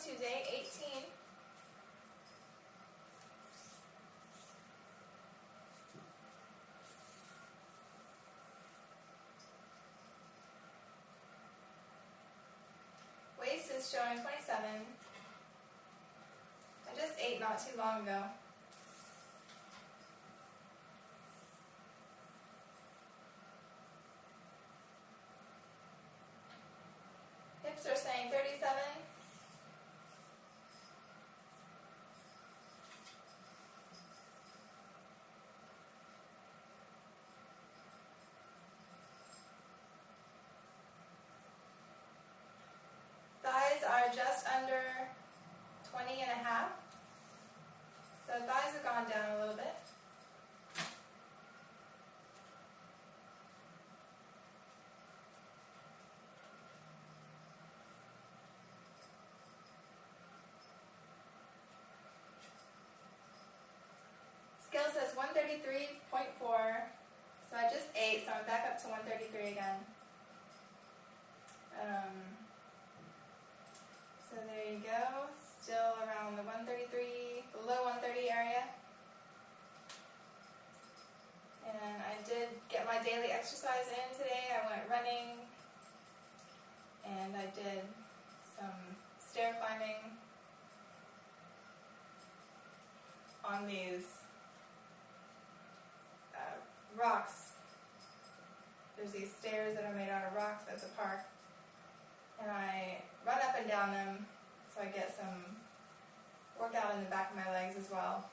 to day 18. Waist is showing 27. I just ate not too long ago. Hips are saying 37. Thighs are just under 20 and a half. So thighs have gone down a little bit. Scale says 133.4, so I just ate, so I'm back up to 133 again. So there you go, still around the 133, below 130 area. And I did get my daily exercise in today. I went running, and I did some stair climbing on these rocks. There's these stairs that are made out of rocks at the park, and I run up and down them so I get some workout in the back of my legs as well.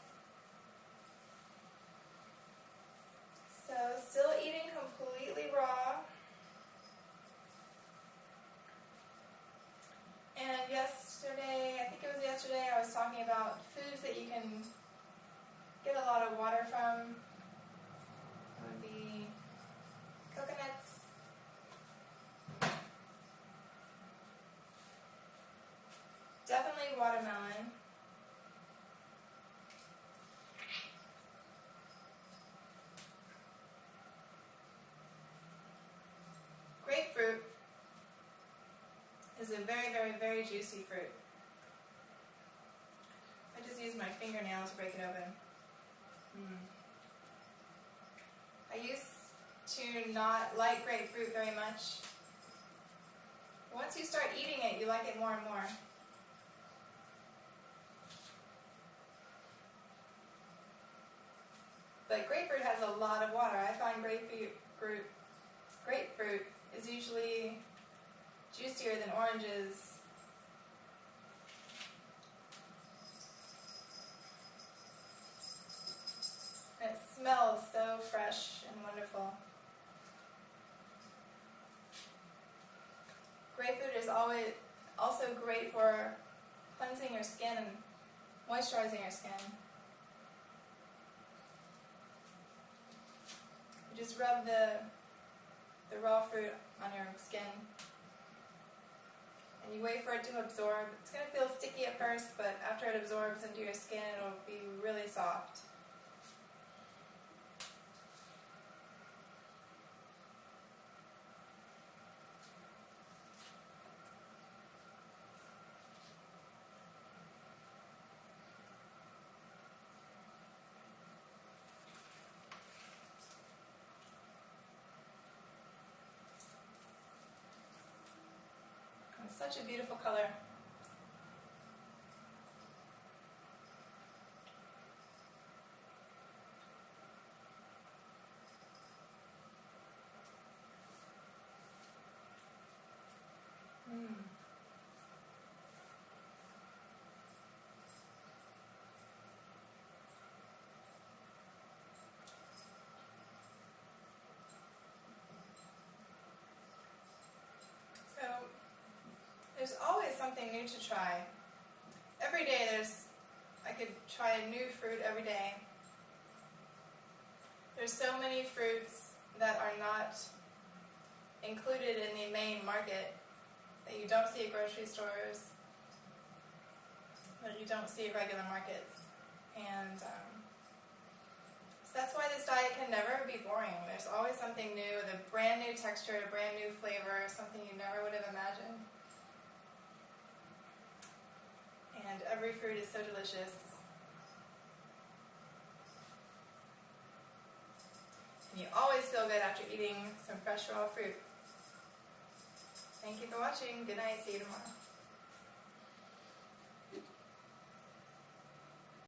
So still eating completely raw. And yesterday, I think it was yesterday, I was talking about foods that you can get a lot of water from. It would be coconuts, definitely watermelon, grapefruit is a very, very, very juicy fruit. I just use my fingernail to break it open. I used to not like grapefruit very much. Once you start eating it, you like it more and more. But grapefruit has a lot of water. I find grapefruit is usually juicier than oranges. And it smells so fresh and wonderful. Grapefruit is also great for cleansing your skin and moisturizing your skin. You just rub the raw fruit on your skin, and you wait for it to absorb. It's going to feel sticky at first, but after it absorbs into your skin, it'll be really soft. Such a beautiful color. There's always something new to try. Every day I could try a new fruit every day. There's so many fruits that are not included in the main market that you don't see at grocery stores, that you don't see at regular markets. And so that's why this diet can never be boring. There's always something new, with a brand new texture, a brand new flavor, something you never would have imagined. and every fruit is so delicious. And you always feel good after eating some fresh raw fruit. Thank you for watching. Good night. See you tomorrow.